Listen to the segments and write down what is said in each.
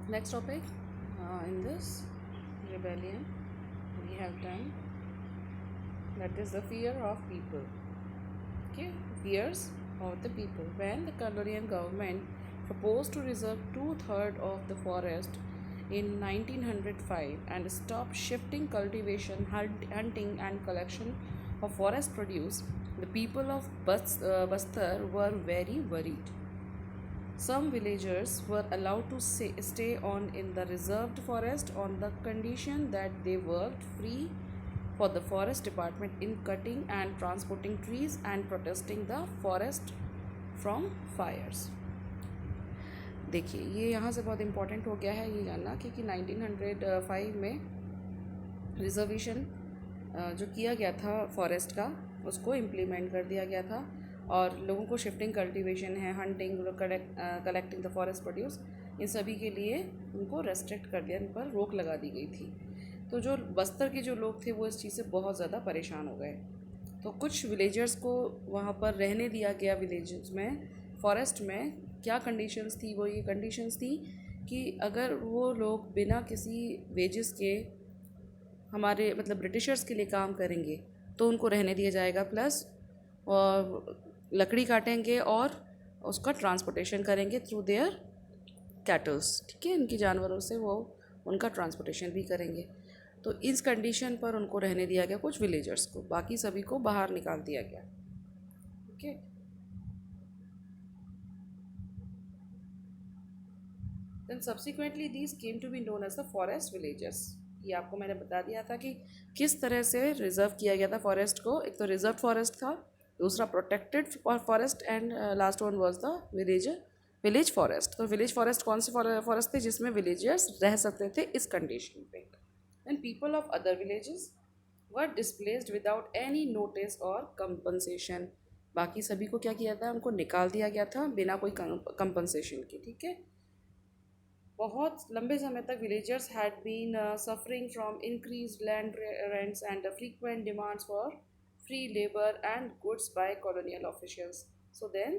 Next topic in this rebellion we have done, that is the fear of people. Okay, fears of the people. When the colonial government proposed to reserve two-thirds of the forest in 1905 and stop shifting cultivation, hunting, and collection of forest produce, the people of Bastar were very worried. Some villagers were allowed to stay on in the reserved forest on the condition that they worked free for the forest department in cutting and transporting trees and protesting the forest from fires. देखिए, ये यहाँ से बहुत important हो गया है ये जानना कि 1905 में रिजर्वेशन जो किया गया था फॉरेस्ट का उसको इम्प्लीमेंट कर दिया गया था और लोगों को शिफ्टिंग कल्टीवेशन है, hunting, collecting the forest produce, इन सभी के लिए उनको रेस्ट्रिक्ट कर दिया, इन पर रोक लगा दी गई थी। तो जो बस्तर के जो लोग थे वो इस चीज़ से बहुत ज़्यादा परेशान हो गए। तो कुछ विलेजर्स को वहाँ पर रहने दिया गया विलेजेस में, फॉरेस्ट में। क्या कंडीशंस थी? वो ये कंडीशंस थी कि अगर वो लोग बिना किसी वेजेस के हमारे मतलब ब्रिटिशर्स के लिए काम करेंगे तो उनको रहने दिया जाएगा, प्लस और लकड़ी काटेंगे और उसका ट्रांसपोर्टेशन करेंगे थ्रू देयर कैटल्स, ठीक है, इनकी जानवरों से वो उनका ट्रांसपोर्टेशन भी करेंगे। तो इस कंडीशन पर उनको रहने दिया गया कुछ विलेजर्स को, बाकी सभी को बाहर निकाल दिया गया। Okay, then subsequently these came to be known as the forest villagers. ये आपको मैंने बता दिया था कि किस तरह से रिजर्व किया गया था फॉरेस्ट को। एक तो रिजर्व फॉरेस्ट था, दूसरा protected forest, and last one was the village forest. तो विलेज फॉरेस्ट कौन से फॉरेस्ट थे? जिसमें विलेजर्स रह सकते थे इस कंडीशन पे। And people of other villages were displaced without any notice और कंपनसेशन। बाकी सभी को क्या किया था? उनको निकाल दिया गया था बिना कोई कंपनसेशन के, ठीक है। बहुत लंबे समय तक villagers had been suffering from increase land rents and frequent demands for free labour and goods by colonial officials. So then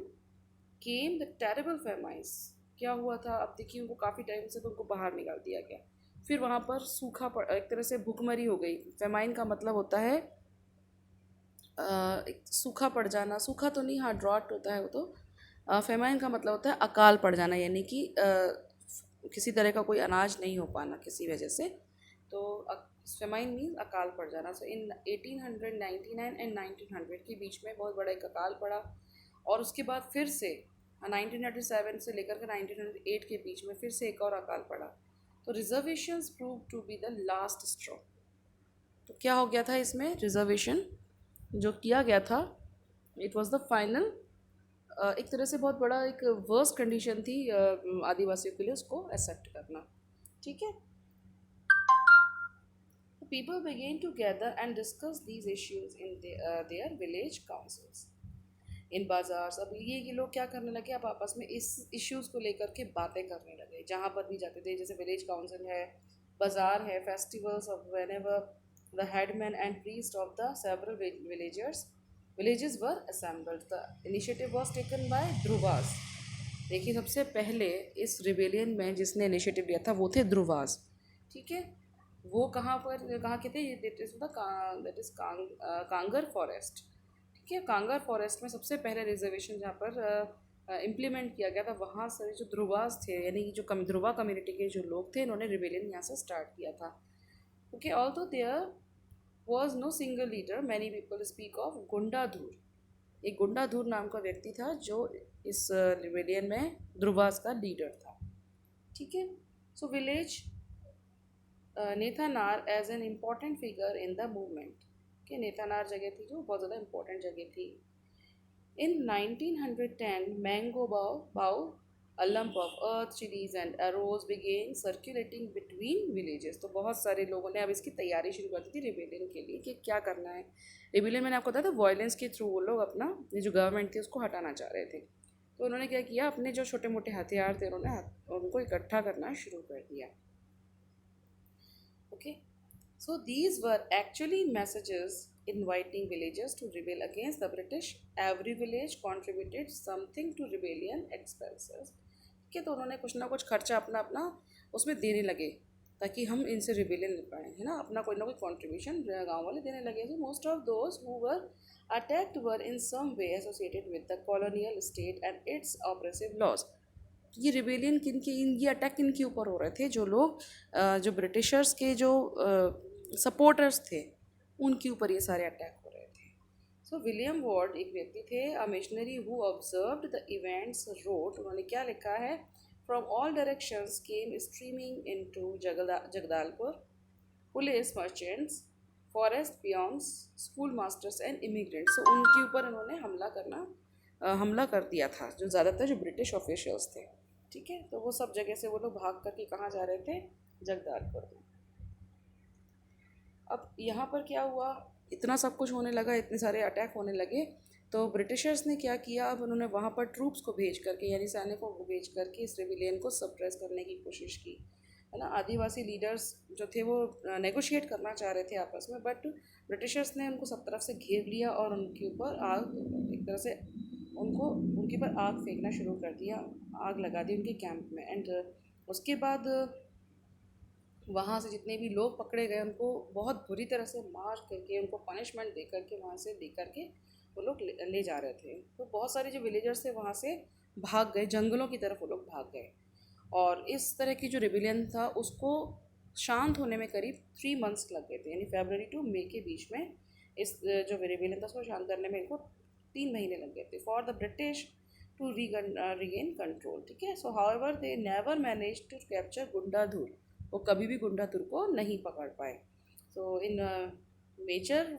came the terrible famines. क्या हुआ था? अब देखिए, उनको काफ़ी टाइम से तो उनको बाहर निकाल दिया गया, फिर वहाँ पर एक तरह से भुखमरी हो गई। फेमाइन का मतलब होता है एक सूखा पड़ जाना। सूखा तो नहीं, हाँ ड्रॉट होता है वो तो। फेमाइन का मतलब होता है अकाल पड़ जाना, यानी कि किसी तरह का कोई अनाज नहीं हो पाना किसी वजह से। तो फेमाइन मीन अकाल पड़ जाना। सो इन 1899 एंड 1900 के बीच में बहुत बड़ा एक अकाल पड़ा, और उसके बाद फिर से 1997 से लेकर के 1908 के बीच में फिर से एक और अकाल पड़ा। तो reservations prove to be the last straw. तो क्या हो गया था इसमें? रिजर्वेशन जो किया गया था, इट वाज द फाइनल, एक तरह से बहुत बड़ा एक वर्स्ट कंडीशन थी आदिवासियों के लिए उसको एक्सेप्ट करना, ठीक है। People began to gather and discuss these issues in their village councils, in bazaar. अब ये लोग क्या करने लगे? अब आपस में इस इश्यूज़ को लेकर के बातें करने लगे, जहाँ पर भी जाते थे, जैसे विलेज काउंसिल है, बाज़ार है, festivals of whenever the headman and priest of the several villages were assembled. The initiative was taken by Dhurwas. देखिए, सबसे पहले इस रिबेलियन में जिसने इनिशिएटिव लिया था वो थे ध्रुवास, ठीक है। वो कहाँ के थे? दैट इज कांगर फॉरेस्ट, ठीक है। कांगर फॉरेस्ट में सबसे पहले रिजर्वेशन जहाँ पर इम्प्लीमेंट किया गया था, वहाँ से जो ध्रुवास थे, यानी कि जो ध्रुवा कम्युनिटी के जो लोग थे, इन्होंने रिबेलियन यहाँ से स्टार्ट किया था। Okay, although there was no single leader, many people speak of Gundadhur. एक गुंडाधूर नाम का व्यक्ति था जो इस रिबेलियन में ध्रुवास का लीडर था, ठीक है। So village Nethanar as an important figure in the movement, कि नेथानार जगह थी जो बहुत ज़्यादा इम्पोर्टेंट जगह थी। In 1910, mango bow, a lump of earth, chilies and arrows began circulating between villages। तो बहुत सारे लोगों ने अब इसकी तैयारी शुरू कर दी थी रिबेलियन के लिए कि क्या करना है। रिबेलियन मैंने आपको बताया था, वायलेंस के थ्रू वो लोग अपना ये जो गवर्नमेंट थी उसको हटाना चाह रहे थे। तो उन्होंने क्या किया? अपने जो छोटे मोटे हथियार थे उन्होंने उनको इकट्ठा करना शुरू कर दिया। Okay, so these were actually messages inviting villagers to rebel against the British. Every village contributed something to rebellion expenses। ठीक है, तो उन्होंने कुछ ना कुछ खर्चा अपना अपना उसमें देने लगे ताकि हम इनसे रिबेलियन ले पाएँ, है ना, अपना कोई ना कोई कॉन्ट्रीब्यूशन गाँव वाले देने लगे। So most of those who were attacked were in some way associated with the colonial state and its oppressive laws. ये रिबेलियन किन के ये अटैक किन के ऊपर हो रहे थे? जो लोग जो ब्रिटिशर्स के जो सपोर्टर्स थे उनके ऊपर ये सारे अटैक हो रहे थे। सो विलियम वार्ड एक व्यक्ति थे, a missionary who observed the events wrote, उन्होंने क्या लिखा है, from all directions came streaming into Jagdalpur police, merchants, forest peons, school masters and immigrants. तो उनके ऊपर उन्होंने हमला कर दिया था, जो ज़्यादातर जो ब्रिटिश ऑफिशियल्स थे। ठीक है, तो वो सब जगह से वो लोग भाग करके कहाँ जा रहे थे? जगदालपुर में। अब यहाँ पर क्या हुआ, इतना सब कुछ होने लगा, इतने सारे अटैक होने लगे, तो ब्रिटिशर्स ने क्या किया, अब उन्होंने वहाँ पर ट्रूप्स को भेज करके यानी सैनिकों को भेज करके इस रिविलियन को सप्रेस करने की कोशिश की, है ना। आदिवासी लीडर्स जो थे वो नेगोशिएट करना चाह रहे थे आपस में, बट ब्रिटिशर्स ने उनको सब तरफ से घेर लिया और उनके ऊपर आग, एक तरह से उनके ऊपर आग फेंकना शुरू कर दिया, आग लगा दी उनके कैंप में। एंड उसके बाद वहाँ से जितने भी लोग पकड़े गए उनको बहुत बुरी तरह से मार करके, उनको पनिशमेंट दे करके वहाँ से दे करके वो लोग ले जा रहे थे। तो बहुत सारे जो विलेजर्स थे वहाँ से भाग गए, जंगलों की तरफ वो लोग भाग गए। और इस तरह की जो रिबिलियन था उसको शांत होने में करीब 3 मंथ्स लग गए थे, यानी फरवरी टू मई के बीच में इस जो रिबिलियन था उसको शांत करने में इनको 3 महीने लग गए थे for the British to regain control. ठीक है, so however they never manage to capture Gundadhur, वो कभी भी गुंडाधुर को नहीं पकड़ पाए। So in major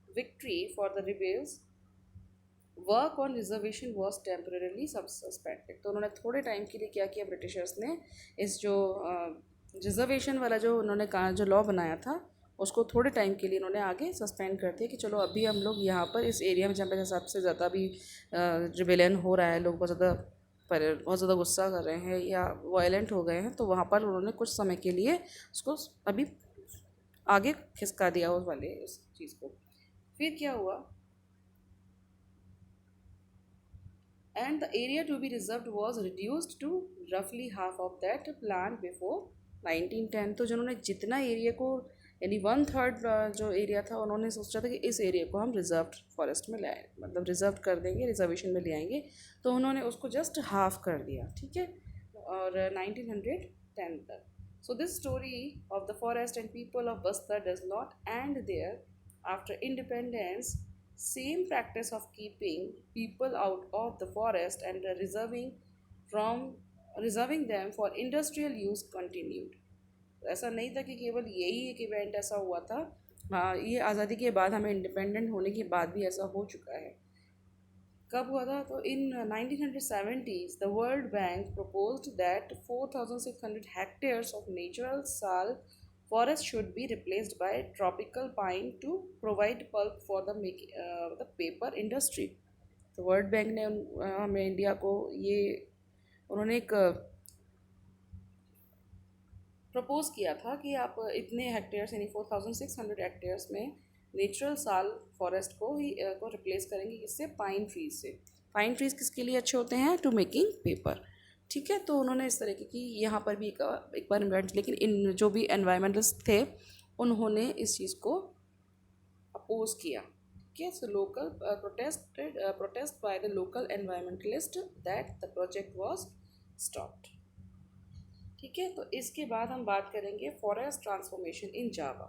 victory for the rebels, work on reservation was temporarily suspended. तो उन्होंने थोड़े टाइम के लिए क्या किया, ब्रिटिशर्स ने इस जो रिजर्वेशन वाला जो उन्होंने कहा जो लॉ बनाया था उसको थोड़े टाइम के लिए उन्होंने आगे सस्पेंड कर दिया कि चलो अभी हम लोग यहाँ पर इस एरिया में जहाँ पे सबसे ज़्यादा भी रिबेलियन हो रहा है, लोग बहुत ज़्यादा गुस्सा कर रहे हैं या वायलेंट हो गए हैं, तो वहाँ पर उन्होंने कुछ समय के लिए उसको अभी आगे खिसका दिया उस चीज़ को। फिर क्या हुआ, and the area to be reserved was reduced to roughly half of that planned before 1910। तो जिन्होंने जितना एरिया को यानी 1/3 जो एरिया था उन्होंने सोचा था कि इस एरिया को हम रिजर्व फॉरेस्ट में लाए, मतलब रिजर्व कर देंगे, रिजर्वेशन में ले आएंगे, तो उन्होंने उसको जस्ट हाफ कर दिया। ठीक है, और 1910 तक। So this story of the forest and people of Bastar does not end there after independence. Same practice of keeping people out of the forest and reserving them for industrial use continued। ऐसा नहीं था कि केवल यही एक event ऐसा हुआ था, हाँ, ये आज़ादी के बाद, हमें इंडिपेंडेंट होने के बाद भी ऐसा हो चुका है। कब हुआ था? तो इन 1970s the world bank proposed that 4,600 hectares of natural साल forest should be replaced by tropical pine to provide pulp for the paper industry। तो वर्ल्ड बैंक ने हमें इंडिया को ये उन्होंने एक प्रपोज किया था कि आप इतने हेक्टेयर्स यानी 4,600 हेक्टेयर्स में नेचुरल साल फॉरेस्ट को रिप्लेस करेंगे, किससे? पाइन ट्रीज से। पाइन ट्रीज किसके लिए अच्छे होते हैं? To making paper. ठीक है, तो उन्होंने इस तरीके की यहाँ पर भी एक बार इन्वेंट, लेकिन इन जो भी एनवायरमेंटलिस्ट थे उन्होंने इस चीज़ को अपोज किया। ठीक है, so local protest by the local environmentalist that the project was stopped. ठीक है, तो इसके बाद हम बात करेंगे फॉरेस्ट ट्रांसफॉर्मेशन इन जावा।